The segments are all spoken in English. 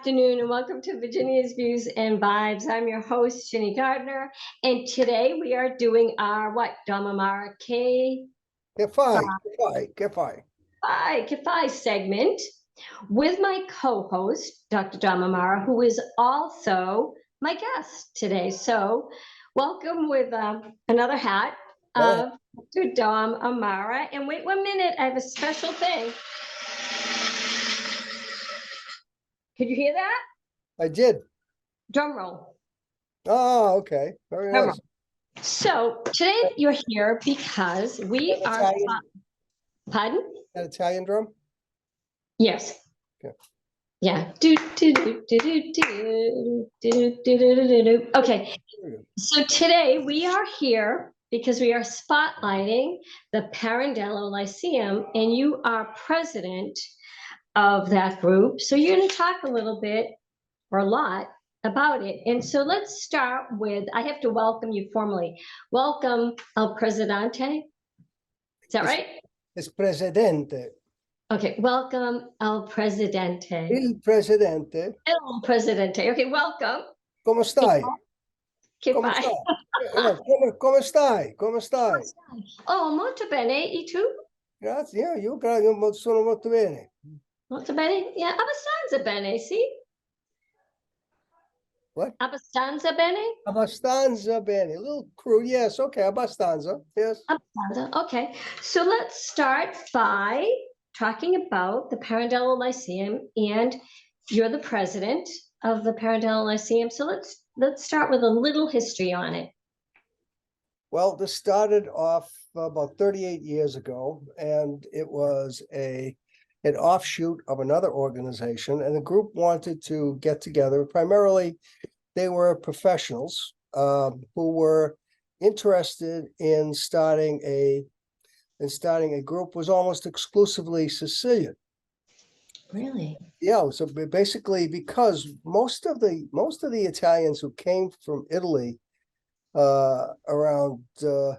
afternoon and welcome to Virginia's Views and Vibes. I'm your host, Ginny Gardner, and today we are doing our Dom Amara K Che fai? Kifai segment with my co-host, Dr. Dom Amara, who is also my guest today. So welcome with another hat of Dr. Dom Amara. And wait 1 minute, I have a special thing. Could you hear that? I did. Drum roll. Oh, okay. Very nice. So today you're here because we are. Italian? Pardon? That Italian drum? Yes. Okay. Yeah. Okay. So today we are here because we are spotlighting the Pirandello Lyceum, and you are president of that group. So you're going to talk a little bit or a lot about it. And so let's start with, I have to welcome you formally. Welcome, El Presidente. Is that right? It's Presidente. Okay, welcome, El Presidente. Il Presidente. El Presidente. Okay, welcome. Come stai? Che Come fai? stai? Come stai? Come stai? Oh, molto bene. E tu? Grazie, io sono molto bene. Molto bene? Yeah, abbastanza bene, sì? What? Abbastanza bene? Abbastanza bene. A little crude, yes. Okay, abbastanza. Yes. Abbastanza. Okay, so let's start by talking about the Pirandello Lyceum, and you're the president of the Pirandello Lyceum. So let's start with a little history on it. Well, this started off about 38 years ago, and it was an offshoot of another organization, and the group wanted to get together. Primarily, they were professionals who were interested in starting a group was almost exclusively Sicilian. Really? Yeah. So basically, because most of the Italians who came from Italy around the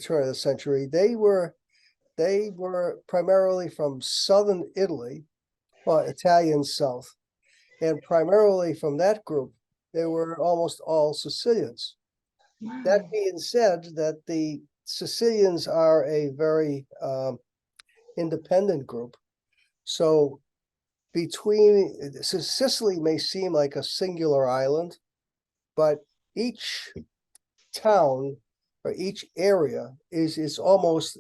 turn of the century, they were primarily from southern Italy, well, Italian South, and primarily from that group, they were almost all Sicilians. Wow. That being said, that the Sicilians are a very independent group. So Sicily may seem like a singular island, but each town or each area is almost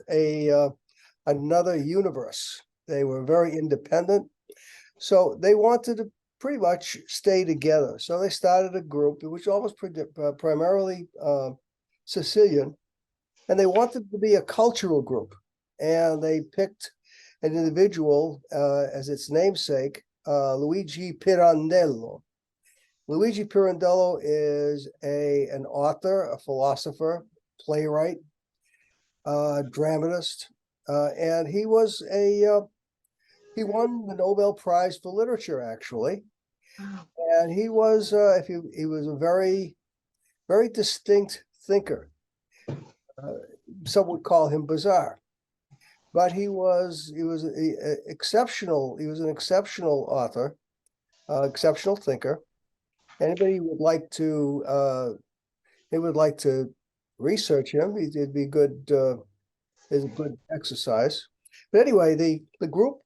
another universe. They were very independent, so they wanted to pretty much stay together. So they started a group which almost primarily Sicilian, and they wanted to be a cultural group. And they picked an individual as its namesake, Luigi Pirandello. Luigi Pirandello is an author, a philosopher, playwright, dramatist, and he was he won the Nobel Prize for Literature, actually. Wow. And he was he was a very, very distinct thinker. Some would call him bizarre, but he was exceptional. He was an exceptional author, exceptional thinker. Anybody would like to research him. It'd be good. Is a good exercise. But anyway, the group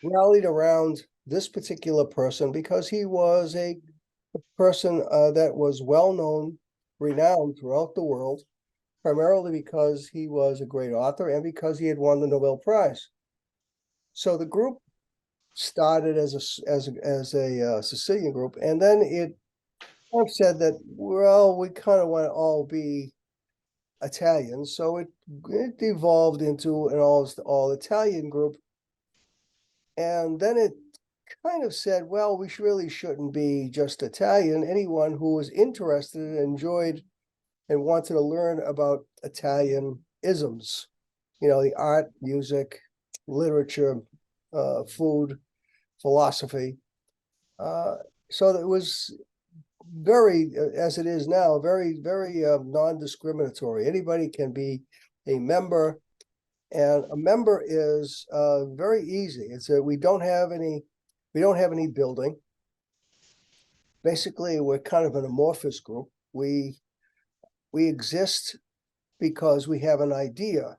rallied around this particular person because he was a person that was well known, renowned throughout the world, primarily because he was a great author and because he had won the Nobel Prize. So the group started as a Sicilian group, and then it said that, well, we kind of want to all be Italian, so it evolved into an all Italian group. And then it kind of said, well, we really shouldn't be just Italian. Anyone who was interested and enjoyed and wanted to learn about Italian isms, the art, music, literature, food, philosophy. So it was very, as it is now, very, very non-discriminatory. Anybody can be a member. And a member is very easy. It's we don't have any building. basically we're kind of an amorphous group. We exist because we have an idea.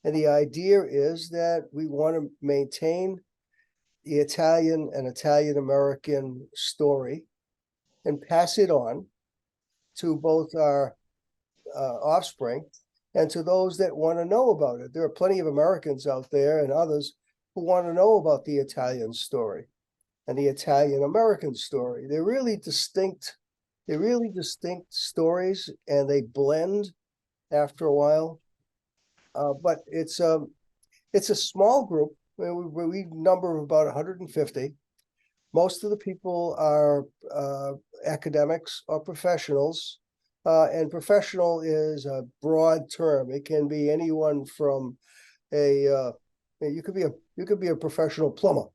And the idea is that we want to maintain the Italian and Italian American story and pass it on to both our offspring and to those that want to know about it. There are plenty of Americans out there and others who want to know about the Italian story and the Italian American story. They're really distinct stories, and they blend after a while. But it's a small group. We number about 150. Most of the people are academics or professionals, and professional is a broad term. It can be anyone from you could be a professional plumber.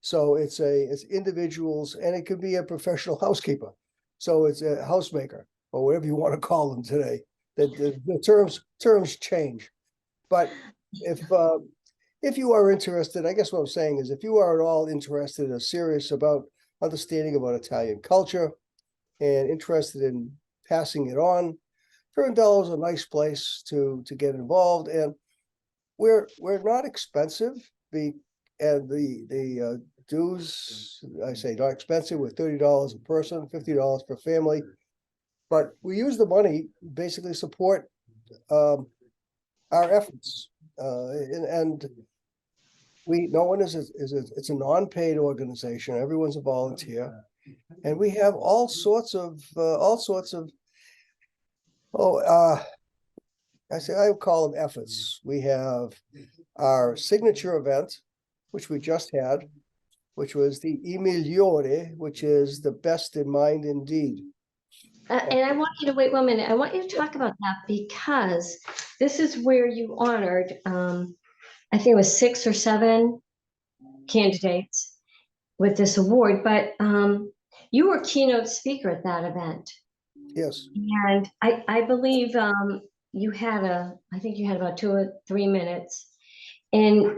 So it's individuals, and it could be a professional housekeeper. So it's a housemaker or whatever you want to call them today. The terms change. But if you are interested, I guess what I'm saying is if you are at all interested or serious about understanding about Italian culture and interested in passing it on, Pirandello is a nice place to get involved. And we're not expensive. And the dues, I say not expensive, we're $30 a person, $50 per family. But we use the money basically support our efforts. And no one it's a non-paid organization. Everyone's a volunteer, and we have all sorts of I would call them efforts. We have our signature event, which we just had, which was the I Migliori, which is the best in mind indeed. And I want you to wait 1 minute. I want you to talk about that because this is where you honored, I think it was 6 or 7 candidates with this award, but you were keynote speaker at that event. Yes. And I believe I think you had about 2 or 3 minutes, and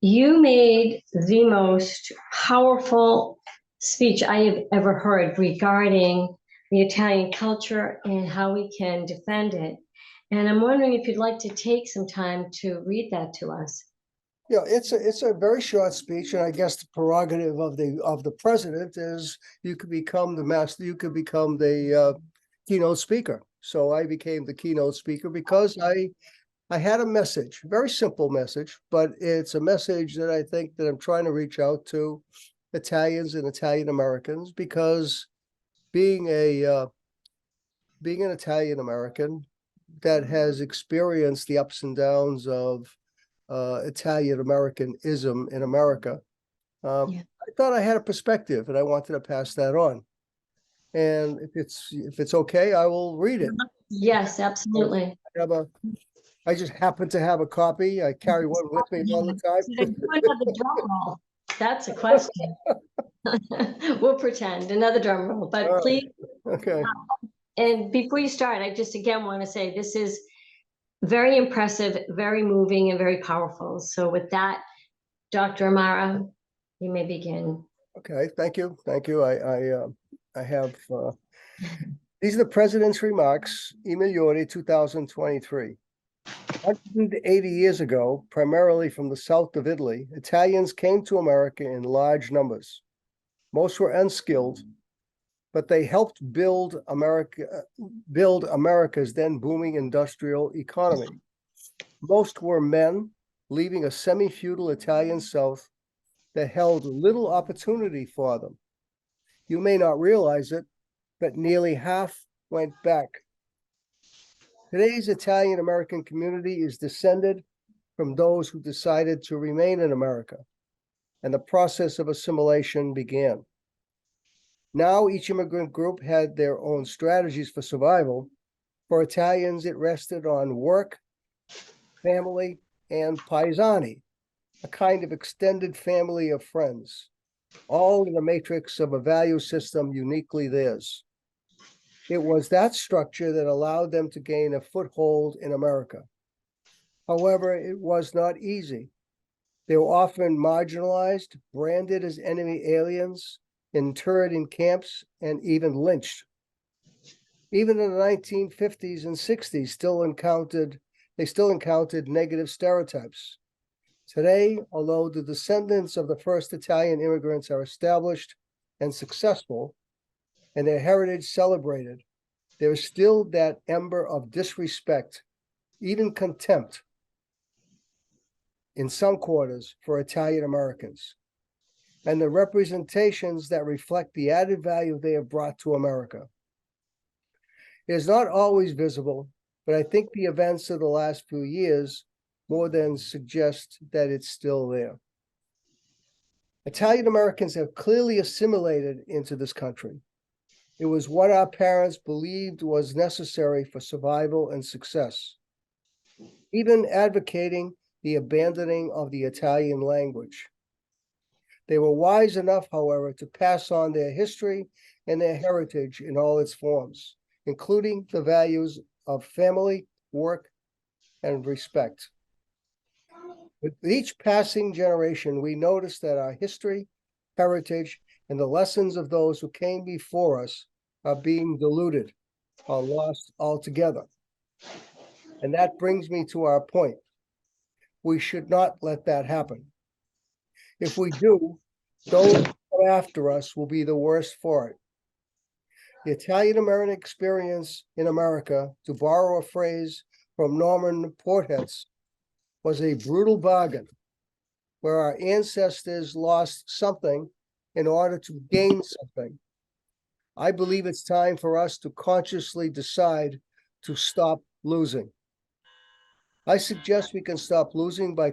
you made the most powerful speech I have ever heard regarding the Italian culture and how we can defend it. And I'm wondering if you'd like to take some time to read that to us. Yeah, it's a very short speech, and I guess the prerogative of the president is you could become the master, you could become the keynote speaker. So I became the keynote speaker because I had a message, very simple message, but it's a message that I think that I'm trying to reach out to Italians and Italian Americans, because being an Italian American that has experienced the ups and downs of Italian Americanism in America, I thought I had a perspective, and I wanted to pass that on. And if it's okay, I will read it. Yes, absolutely. I just happen to have a copy. I carry one with me all the time. Another drum roll. That's a question. We'll pretend another drum roll, but please. Okay. And before you start, I just again want to say this is very impressive, very moving, and very powerful. So with that, Dr. Amara, you may begin. Okay, thank you. I have these are the president's remarks, I Migliori 2023. 180 years ago, primarily from the south of Italy, Italians came to America in large numbers. Most were unskilled, but they helped build America's then booming industrial economy. Most were men, leaving a semi-feudal Italian South that held little opportunity for them. You may not realize it, but nearly half went back. Today's Italian American community is descended from those who decided to remain in America, and the process of assimilation began. Now each immigrant group had their own strategies for survival. For Italians, it rested on work, family, and paesani, a kind of extended family of friends, all in the matrix of a value system uniquely theirs. It was that structure that allowed them to gain a foothold in America. However, it was not easy. They were often marginalized, branded as enemy aliens, interred in camps, and even lynched. Even in the 1950s and 60s, they still encountered negative stereotypes. Today, although the descendants of the first Italian immigrants are established and successful, and their heritage celebrated, there is still that ember of disrespect, even contempt, in some quarters for Italian Americans, and the representations that reflect the added value they have brought to America. It is not always visible, but I think the events of the last few years more than suggest that it's still there. Italian Americans have clearly assimilated into this country. It was what our parents believed was necessary for survival and success, even advocating the abandoning of the Italian language. They were wise enough, however, to pass on their history and their heritage in all its forms, including the values of family, work, and respect. With each passing generation, we notice that our history, heritage, and the lessons of those who came before us are being diluted or lost altogether. And that brings me to our point. We should not let that happen. If we do, those after us will be the worse for it. The Italian-American experience in America, to borrow a phrase from Norman Porthet's, was a brutal bargain where our ancestors lost something in order to gain something. I believe it's time for us to consciously decide to stop losing. I suggest we can stop losing by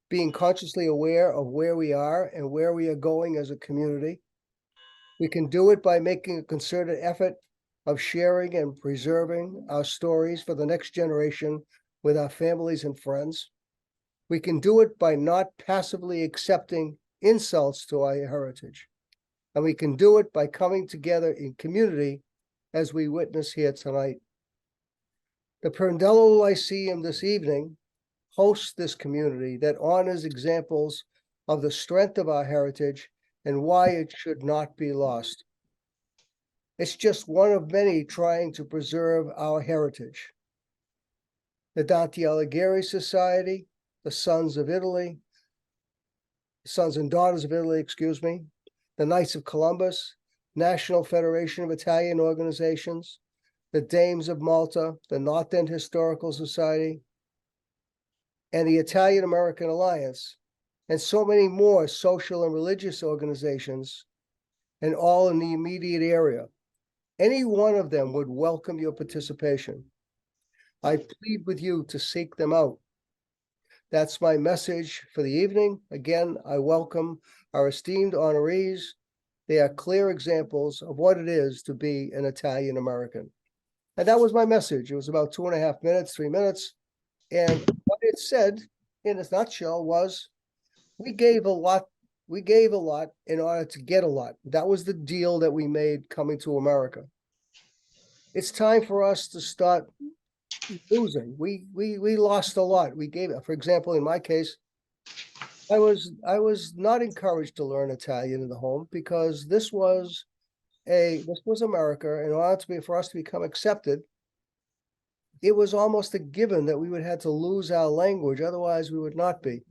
being consciously aware of where we are and where we are going as a community. We can do it by making a concerted effort of sharing and preserving our stories for the next generation with our families and friends. We can do it by not passively accepting insults to our heritage. And we can do it by coming together in community as we witness here tonight. The Pirandello Lyceum this evening hosts this community that honors examples of the strength of our heritage and why it should not be lost. It's just one of many trying to preserve our heritage. The Dante Alighieri Society, the Sons and Daughters of Italy, the Knights of Columbus, National Federation of Italian Organizations, the Dames of Malta, the North End Historical Society, and the Italian-American Alliance, and so many more social and religious organizations, and all in the immediate area. Any one of them would welcome your participation. I plead with you to seek them out. That's my message for the evening. Again, I welcome our esteemed honorees. They are clear examples of what it is to be an Italian American. And that was my message. It was about 2.5 minutes, 3 minutes. And what it said in a nutshell was, we gave a lot in order to get a lot. That was the deal that we made coming to America. It's time for us to start losing. We lost a lot. We gave, for example, in my case, I was not encouraged to learn Italian in the home because this was America. In order for us to become accepted, it was almost a given that we would have to lose our language, otherwise we would not be.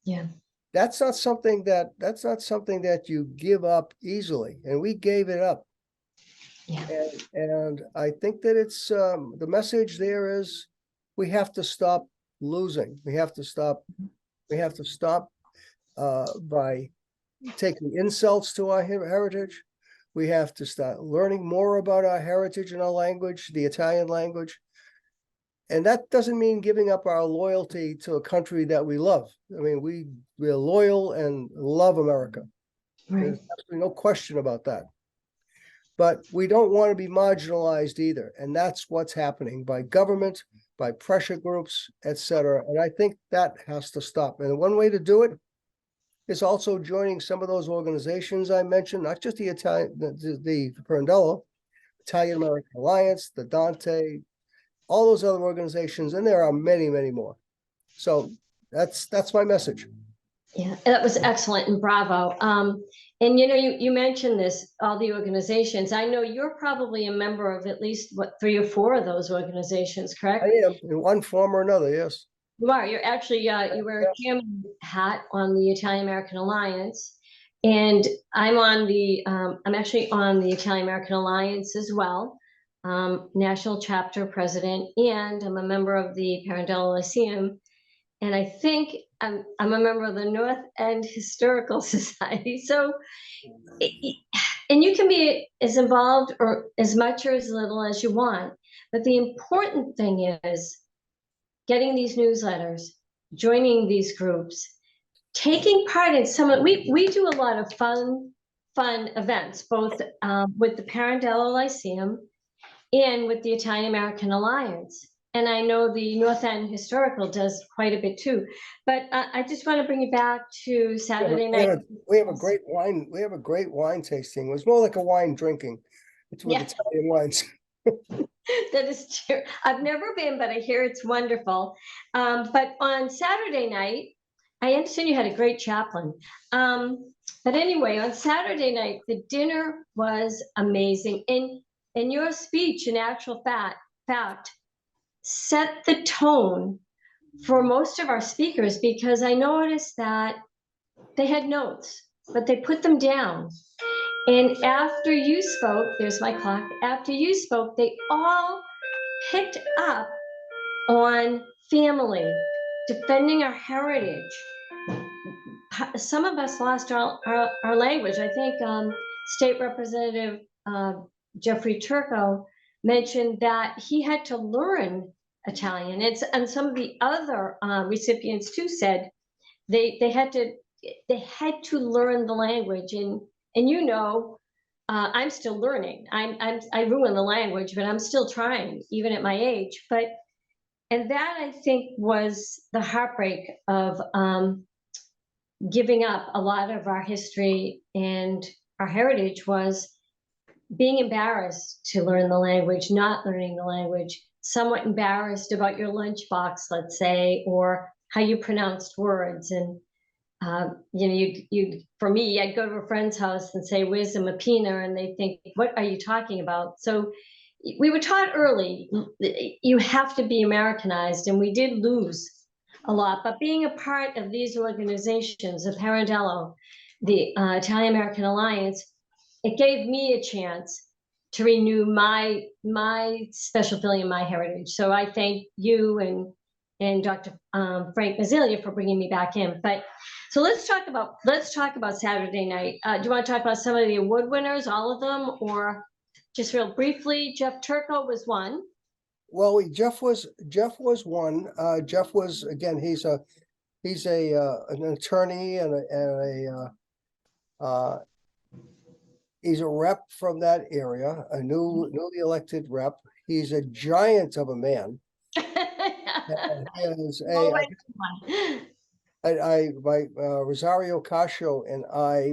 Yeah. That's not something that you give up easily, and we gave it up. Yeah. And I think that it's the message there is we have to stop losing. We have to stop by taking insults to our heritage. We have to start learning more about our heritage and our language, the Italian language. And that doesn't mean giving up our loyalty to a country that we love. I mean, we're loyal and love America. Right. There's absolutely no question about that. But we don't want to be marginalized either. And that's what's happening by government, by pressure groups, etc. And I think that has to stop. And one way to do it is also joining some of those organizations I mentioned, not just the Pirandello, Italian American Alliance, the Dante, all those other organizations, and there are many, many more. So that's my message. Yeah, that was excellent and bravo. And you mentioned this, all the organizations. I know you're probably a member of at least, what, 3 or 4 of those organizations, correct? I am in one form or another, yes. You are. You're actually, you wear a chairman hat on the Italian American Alliance. And I'm actually on the Italian American Alliance as well, national chapter president, and I'm a member of the Pirandello Lyceum. And I think I'm a member of the North End Historical Society. So, and you can be as involved or as much or as little as you want. But the important thing is getting these newsletters, joining these groups, taking part in some of, we do a lot of fun events, both with the Pirandello Lyceum and with the Italian American Alliance. And I know the North End Historical does quite a bit too. But I just want to bring you back to Saturday night. We have a great wine tasting. It was more like a wine drinking. It's with Yeah. Italian wines. That is true. I've never been, but I hear it's wonderful. But on Saturday night, I understand you had a great chaplain. But anyway, on Saturday night, the dinner was amazing. And your speech, in actual fact, set the tone for most of our speakers, because I noticed that they had notes, but they put them down. And after you spoke, there's my clock, after you spoke, they all picked up on family, defending our heritage. Some of us lost our language. I think State Representative Jeffrey Turco mentioned that he had to learn Italian. And some of the other recipients too said they had to learn the language. And I'm still learning. I ruin the language, but I'm still trying, even at my age. And that, I think, was the heartbreak of giving up a lot of our history and our heritage, was being embarrassed to learn the language, not learning the language, somewhat embarrassed about your lunchbox, let's say, or how you pronounced words. And for me, I'd go to a friend's house and say, "Where's the mapina?" And they think, "What are you talking about?" So we were taught early, you have to be Americanized, and we did lose a lot. But being a part of these organizations, the Pirandello, the Italian American Alliance, it gave me a chance to renew my special feeling in my heritage. So I thank you and Dr. Frank Mazzilia for bringing me back in. But so let's talk about Saturday night. Do you want to talk about some of the award winners, all of them, or just real briefly? Jeff Turco was one. Well, Jeff was one. Jeff was, again, he's an attorney and he's a rep from that area, a newly elected rep. He's a giant of a man. Rosario Cascio and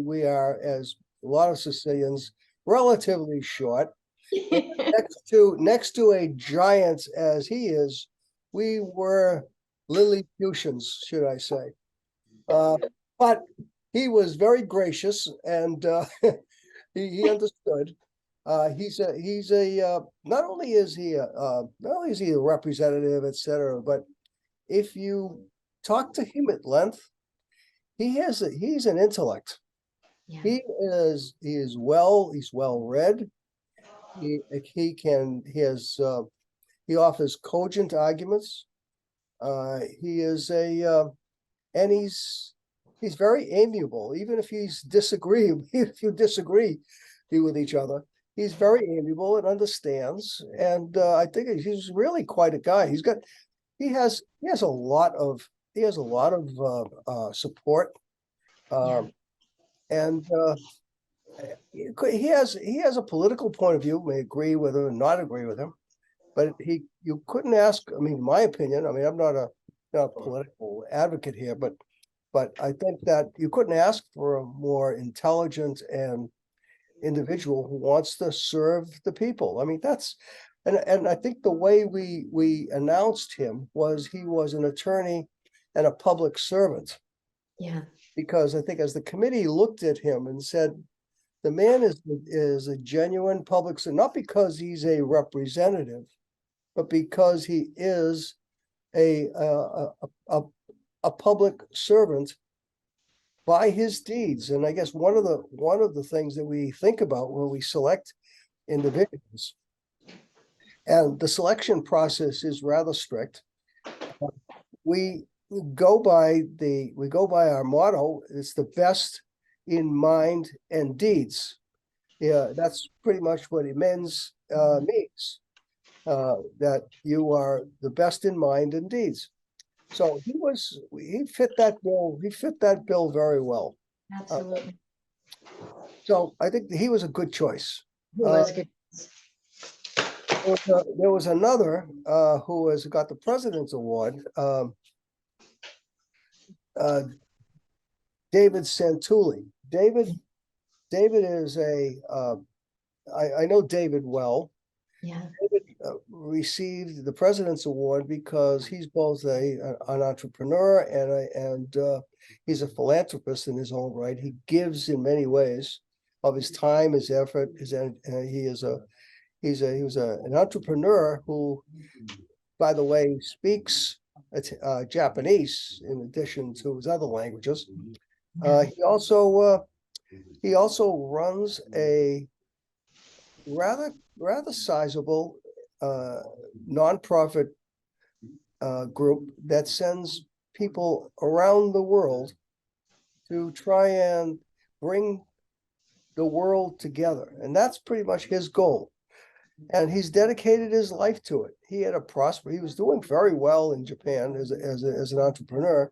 we are, as a lot of Sicilians, relatively short. Next to a giant as he is, we were Lilliputians, should I say. But he was very gracious, and he understood. Not only is he a representative, etc., but if you talk to him at length, he's an intellect. Yeah. He's well read. He offers cogent arguments. And he's very amiable, even if you disagree with each other. He's very amiable and understands, and I think he's really quite a guy. He has a lot of support, and he has a political point of view. May agree with him and not agree with him, but you couldn't ask. I mean, in my opinion, I'm not a political advocate here, but I think that you couldn't ask for a more intelligent and individual who wants to serve the people. I mean, and I think the way we announced him was he was an attorney and a public servant. Yeah. because I think as the committee looked at him and said, the man is a genuine public servant, not because he's a representative, but because he is a public servant by his deeds. And I guess one of the things that we think about when we select individuals, and the selection process is rather strict. We go by our motto, it's the best in mind and deeds. Yeah, that's pretty much what it means, that you are the best in mind and deeds. So he fit that bill very well. Absolutely. So I think he was a good choice. Who was good? There was another who has got the President's Award, David Santulli. David is I know David well. Yeah. David received the President's Award because he's both an entrepreneur and he's a philanthropist in his own right. He gives in many ways of his time, his effort, he was an entrepreneur who, by the way, speaks Japanese in addition to his other languages. He also runs a rather sizable nonprofit group that sends people around the world to try and bring the world together, and that's pretty much his goal. And he's dedicated his life to it. He was doing very well in Japan as an entrepreneur,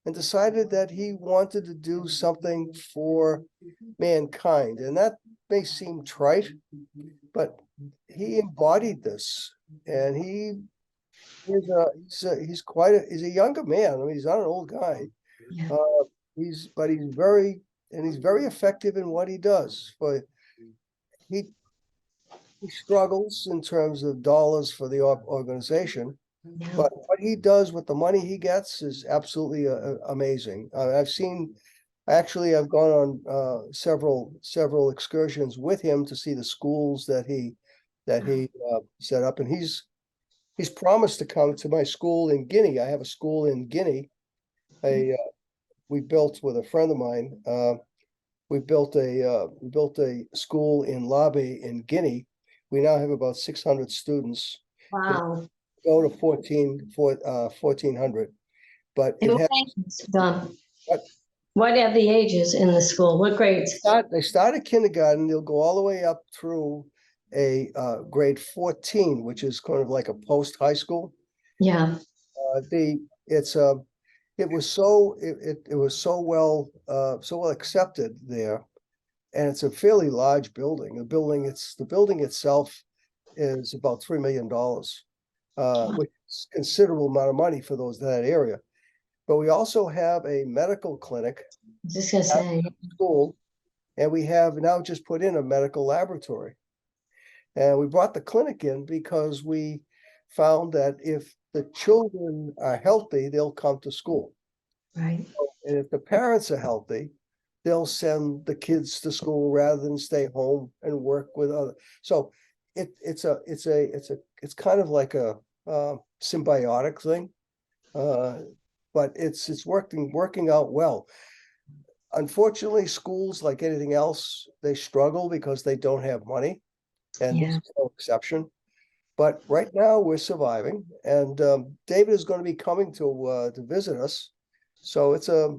and decided that he wanted to do something for mankind. And that may seem trite, but he embodied this. And he's a younger man. I mean, he's not an old guy. Yeah. He's very effective in what he does. But he struggles in terms of dollars for the organization, Yeah. but what he does with the money he gets is absolutely amazing. I've gone on several excursions with him to see the schools that he set up, and he's promised to come to my school in Guinea. I have a school in Guinea. We built with a friend of mine. We built a school in Labe in Guinea. We now have about 600 students. Wow. Go to 1,400, but And it what has. ages, Don? What? What are the ages in the school? What grades? They start at kindergarten. They'll go all the way up through a grade 14, which is kind of like a post high school. Yeah. It was so well accepted there, and it's a fairly large building. The building itself is about $3 million, which is a considerable amount of money for that area. But we also have a medical clinic Just gonna say. school, and we have now just put in a medical laboratory. And we brought the clinic in because we found that if the children are healthy, they'll come to school. Right. And if the parents are healthy, they'll send the kids to school rather than stay home and work with other. So it's kind of like a symbiotic thing, but it's working out well. Unfortunately, schools, like anything else, they struggle because they don't have money, and this Yeah. is no exception. But right now we're surviving, and David is going to be coming to visit us. So it's a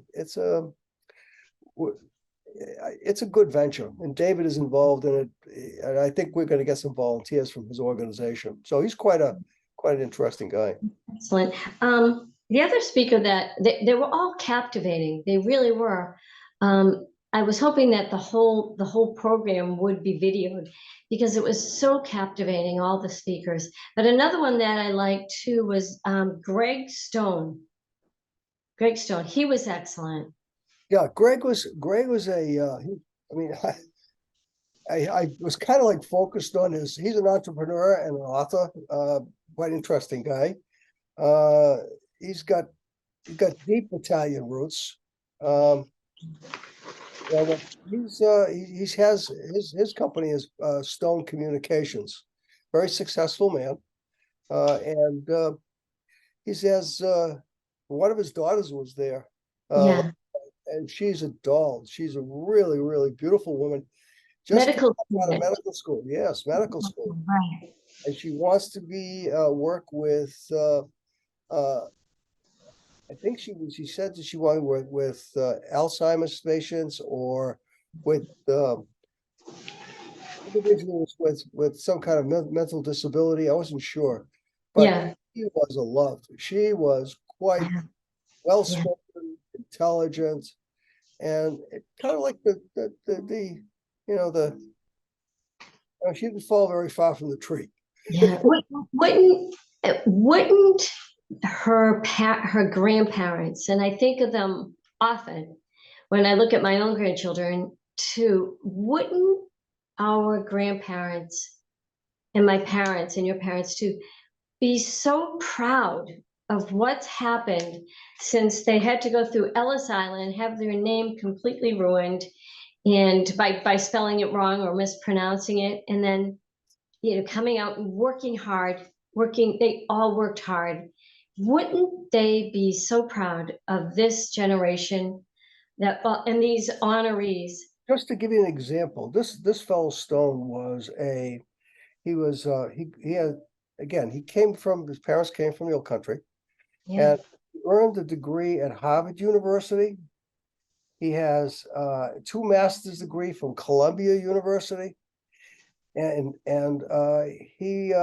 good venture, and David is involved in it, and I think we're going to get some volunteers from his organization. So he's quite an interesting guy. Excellent. The other speaker that they were all captivating. They really were. I was hoping that the whole program would be videoed because it was so captivating, all the speakers. But another one that I liked too was Greg Stone. Greg Stone, he was excellent. Yeah, Greg was I mean, I was kind of like focused on he's an entrepreneur and an author, quite interesting guy. He's got deep Italian roots. Well, he has his company is Stone Communications, very successful man, and he says one of his daughters was there, Yeah. and she's a doll. She's a really, really beautiful woman. Just came Medical out of student. medical school. Yes, medical school, Right. and she wants to be work with. Uh, I think she said that she wanted to work with Alzheimer's patients or with individuals with some kind of mental disability. I wasn't sure, but Yeah. she was a love. She was quite well Yeah. spoken, intelligent, and it kind of like the you know the she didn't fall very far from the tree. Yeah. Wouldn't her grandparents, and I think of them often when I look at my own grandchildren too, wouldn't our grandparents and my parents and your parents too be so proud of what's happened since they had to go through Ellis Island, have their name completely ruined, and by spelling it wrong or mispronouncing it, and then coming out and working hard, they all worked hard. Wouldn't they be so proud of this generation that and these honorees? Just to give you an example, this fellow Stone was he had again he came from his parents came from the old country Yeah. and he earned a degree at Harvard University. He has two master's degree from Columbia University, and he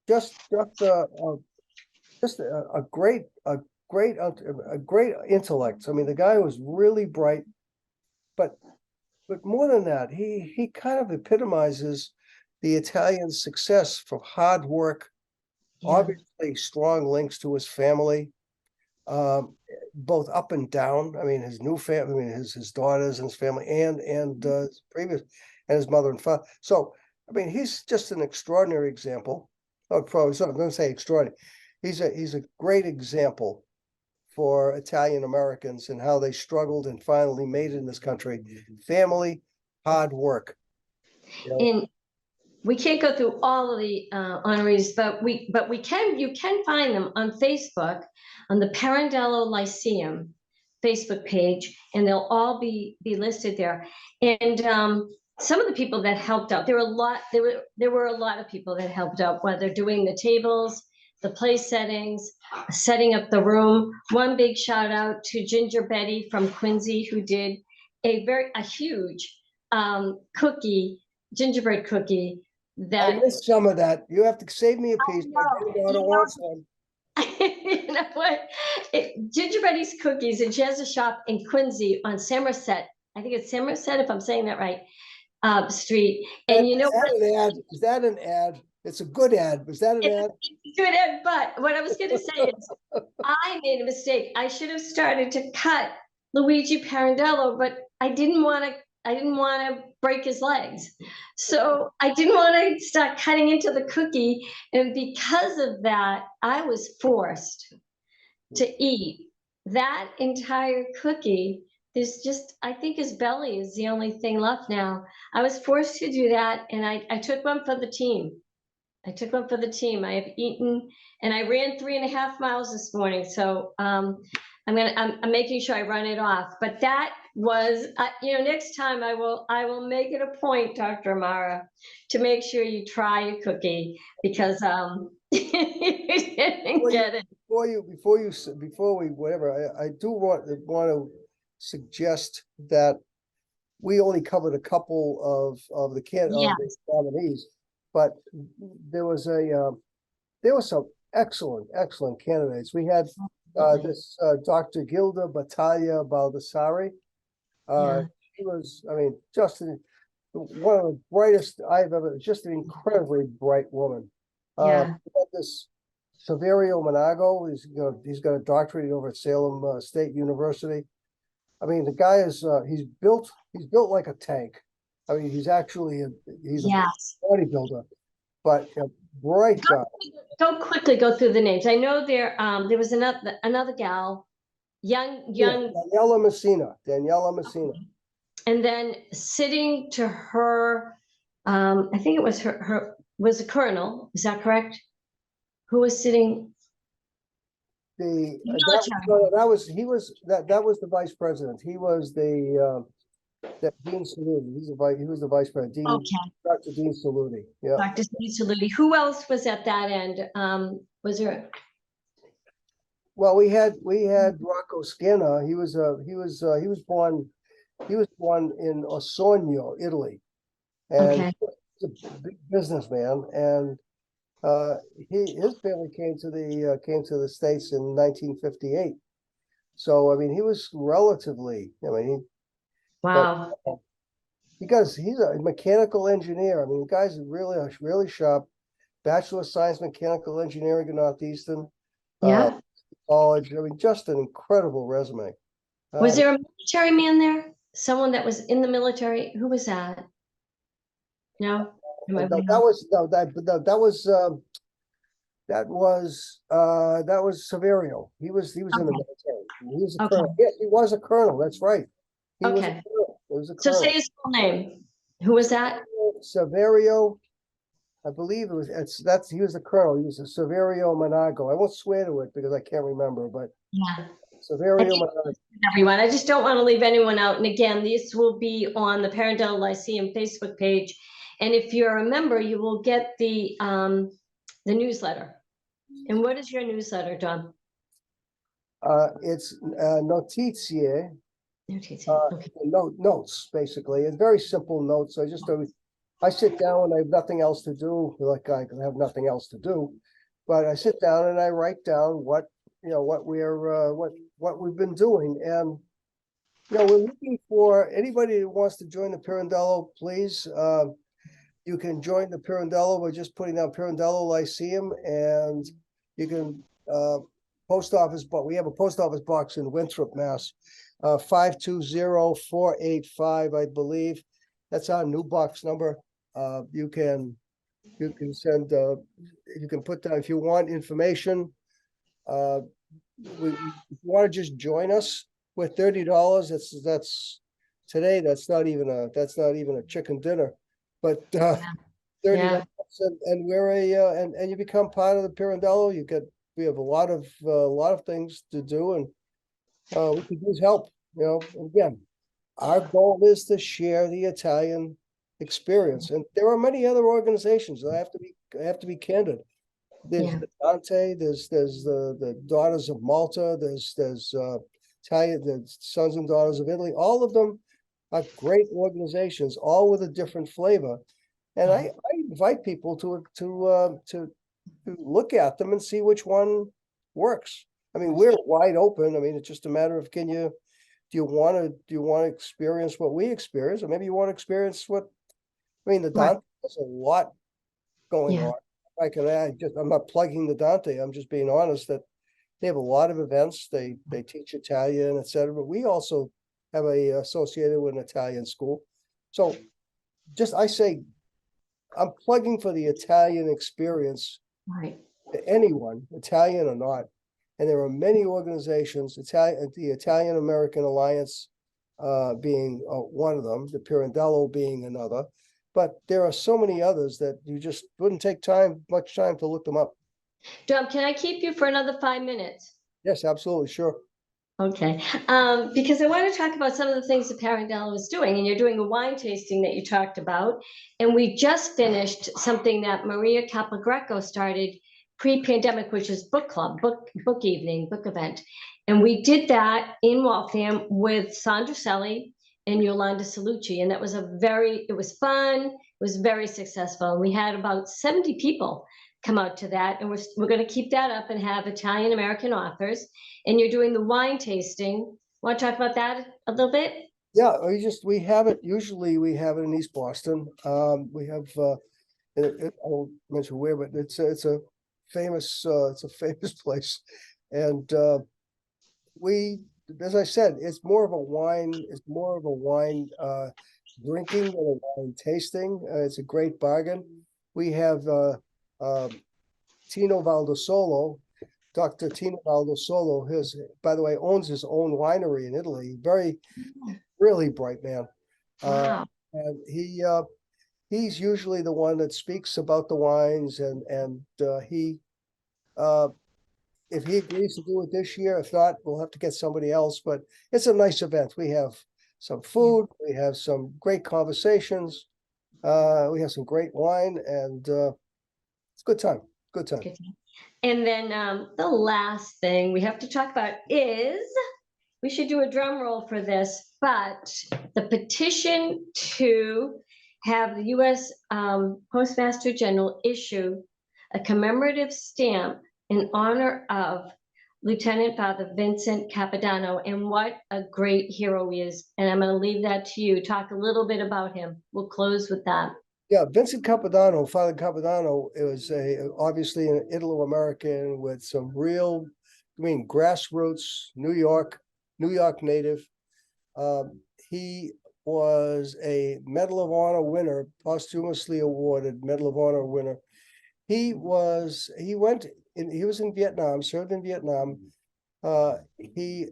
just a great intellect. I mean, the guy was really bright, but more than that, he kind of epitomizes the Italian success from hard work, Yeah. obviously strong links to his family, both up and down. I mean, his new family, I mean, his daughters and his family, and his previous, and his mother and father. So, I mean, he's just an extraordinary example. Oh, probably so. I'm going to say extraordinary. He's a great example for Italian Americans and how they struggled and finally made it in this country. Family, hard work. You know, And we can't go through all of the honorees, but we can, you can find them on Facebook, on the Pirandello Lyceum Facebook page, and they'll all be listed there. And some of the people that helped out, there were a lot of people that helped out, whether doing the tables, the place settings, setting up the room. One big shout out to Ginger Betty from Quincy, who did a huge cookie, gingerbread cookie I that missed some of that. You have to save me a piece. My no, granddaughter wants one. you know what? Gingerbread's cookies, and she has a shop in Quincy on Somerset. I think it's Somerset, if I'm saying that right, Street. And you know Is what? that an ad? Is that an ad? It's a good ad. Was that an ad? It's good, but what I was going to say is I made a mistake. I should have started to cut Luigi Pirandello, but I didn't want to. I didn't want to break his legs, so I didn't want to start cutting into the cookie. And because of that, I was forced to eat that entire cookie. There's just, I think his belly is the only thing left now. I was forced to do that, and I took one for the team. I took one for the team. I have eaten, and I ran 3.5 miles this morning. So I'm making sure I run it off. But that was, next time I will make it a point, Dr. Amara, to make sure you try a cookie, because you didn't get it. Before we whatever, I do want to suggest that we only covered a couple of the Yeah, nominees, but there was some excellent candidates. We had this Dr. Gilda Battaglia Baldassari. yeah, She was, I mean, one of the brightest I've ever, just an incredibly bright woman. yeah, We had this Saverio Monago, he's got a doctorate over at Salem State University. I mean, the guy is he's built like a tank. I mean, he's a yes. bodybuilder, but a bright guy. Go quickly go through the names. I know there was another gal, young, Daniela Messina. and then sitting to her, I think it was was a colonel, is that correct? Who was sitting? That was the vice president. He was that Dean Saluti. He was the vice president. Okay, Dr. Dean Saluti. Yeah. Dr. Saluti. Who else was at that end? Was there? Well, we had Rocco Skinner. He was born in Osorno, Italy, and Okay. he's a big businessman. And his family came to the States in 1958. So I mean, he was relatively. I mean, Wow. because he's a mechanical engineer. I mean, the guy's really sharp. Bachelor of Science Mechanical Engineering in Northeastern Yeah. College. I mean, just an incredible resume. Was there a military man there? Someone that was in the military? Who was that? No? That was Severio. He was in the military. He was a Okay. colonel. Yes, he was a colonel. That's right. He was a Okay. colonel. He was a So colonel. say his full name. Who was that? Severio, I believe he was a colonel. He was a Severio Monago. I won't swear to it because I can't remember, but Yeah. Severio Monago. Everyone, I just don't want to leave anyone out. And again, this will be on the Pirandello Lyceum Facebook page. And if you're a member, you will get the newsletter. And what is your newsletter, Don? It's notizie. Okay. Notes, basically. It's very simple notes. I sit down when I have nothing else to do, like I have nothing else to do. But I sit down and I write down what we've been doing. And we're looking for anybody who wants to join the Pirandello, please. You can join the Pirandello by just putting down Pirandello Lyceum, and you can post office, but we have a post office box in Winthrop, Mass. 520485, I believe. That's our new box number. You can send you can put down if you want information. If you want to just join us with $30, that's today. That's not even a chicken dinner, but $30, and we're and you become part of the Pirandello. We have a lot of things to do, and we could use help. Again, our goal is to share the Italian experience, and there are many other organizations. I have to be candid. There's the Dante. There's the Daughters of Malta. There's Italian, the Sons and Daughters of Italy. All of them are great organizations, all with a different flavor. And I invite people to look at them and see which one works. I mean, we're wide open. I mean, it's just a matter of do you want to experience what we experience, or maybe you want to experience the Dante has a lot going on. I'm not plugging the Dante. I'm just being honest that they have a lot of events. They teach Italian, etc. But we also have associated with an Italian school. So I say I'm plugging for the Italian experience. Right. To anyone, Italian or not. And there are many organizations, the Italian American Alliance being one of them, the Pirandello being another. But there are so many others that you just wouldn't take much time to look them up. Dom, can I keep you for another 5 minutes? Yes, absolutely, sure. Okay, because I want to talk about some of the things that Pirandello is doing, and you're doing a wine tasting that you talked about, and we just finished something that Maria Capogreco started pre-pandemic, which is book club, book evening, book event, and we did that in Waltham with Sandra Selly and Yolanda Salucci, and that was it was fun, it was very successful, and we had about 70 people come out to that, and we're going to keep that up and have Italian American authors. And you're doing the wine tasting. Want to talk about that a little bit? Yeah, we have it. Usually we have it in East Boston. We have I won't mention where, but it's a famous place, and as I said, it's more of a wine drinking than a wine tasting. It's a great bargain. We have Tino Valdosolo Dr. Tino Solo, by the way, owns his own winery in Italy. Very, really bright man. Wow. And he's usually the one that speaks about the wines, and he if he agrees to do it this year, if not, we'll have to get somebody else. But it's a nice event. We have some food, we have some great conversations, we have some great wine, and it's a good time. Good time. Good. And then the last thing we have to talk about is, we should do a drum roll for this, but the petition to have the U.S. Postmaster General issue a commemorative stamp in honor of Lieutenant Father Vincent Capodanno, and what a great hero he is. And I'm going to leave that to you. Talk a little bit about him. We'll close with that. Yeah, Vincent Capodanno, Father Capodanno, it was obviously an Italo-American with some real, grassroots, New York native. He was a Medal of Honor winner, posthumously awarded Medal of Honor winner. He was in Vietnam, served in Vietnam. He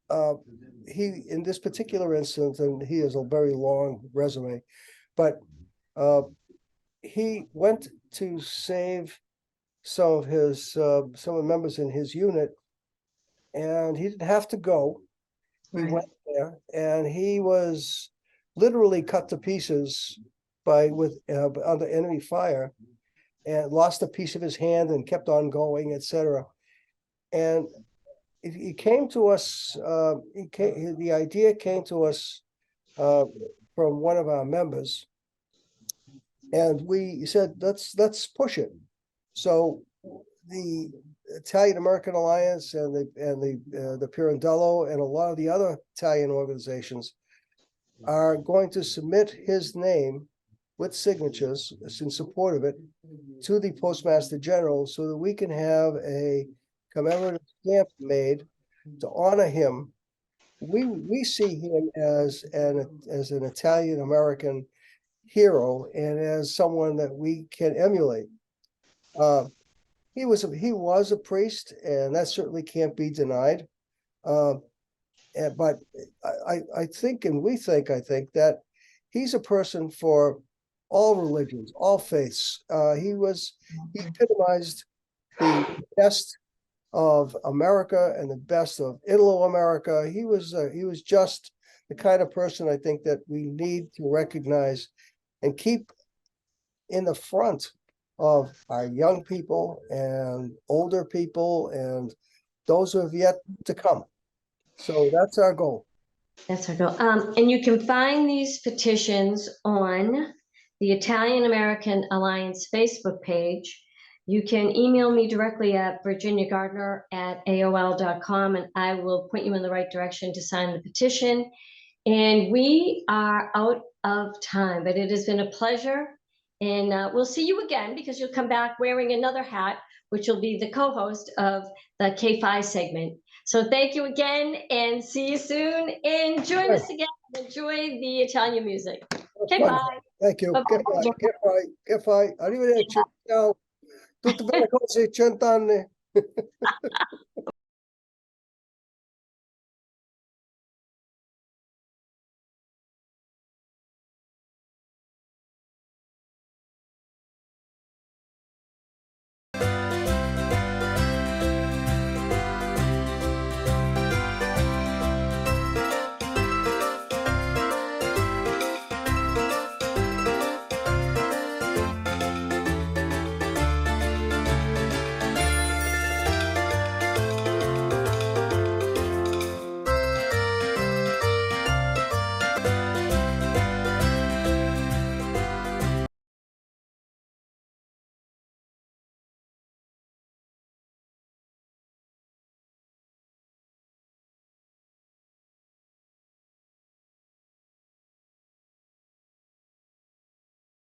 in this particular instance, and he has a very long resume, but he went to save some of the members in his unit, and he didn't have to go. He went there, and he was literally cut to pieces under enemy fire, and lost a piece of his hand and kept on going, etc. And he came to us. The idea came to us from one of our members. And we said, let's push it. So the Italian American Alliance and the Pirandello and a lot of the other Italian organizations are going to submit his name with signatures in support of it to the Postmaster General, so that we can have a commemorative stamp made to honor him. We see him as an Italian American hero, and as someone that we can emulate. He was a priest, and that certainly can't be denied. But I think, and we think, that he's a person for all religions, all faiths. He epitomized the best of America and the best of Italo-America. He was just the kind of person, I think, that we need to recognize and keep in the front of our young people and older people and those who have yet to come. So that's our goal. That's our goal. And you can find these petitions on the Italian American Alliance Facebook page. You can email me directly at virginiagardner@aol.com, and I will point you in the right direction to sign the petition. And we are out of time, but it has been a pleasure. And we'll see you again, because you'll come back wearing another hat, which will be the co-host of the K5 segment. So thank you again, and see you soon. And join us again. Enjoy the Italian music. Okay, bye. Thank you. Bye-bye. Che fai? Arrivederci. Ciao. Tutte belle cose, 100 anni.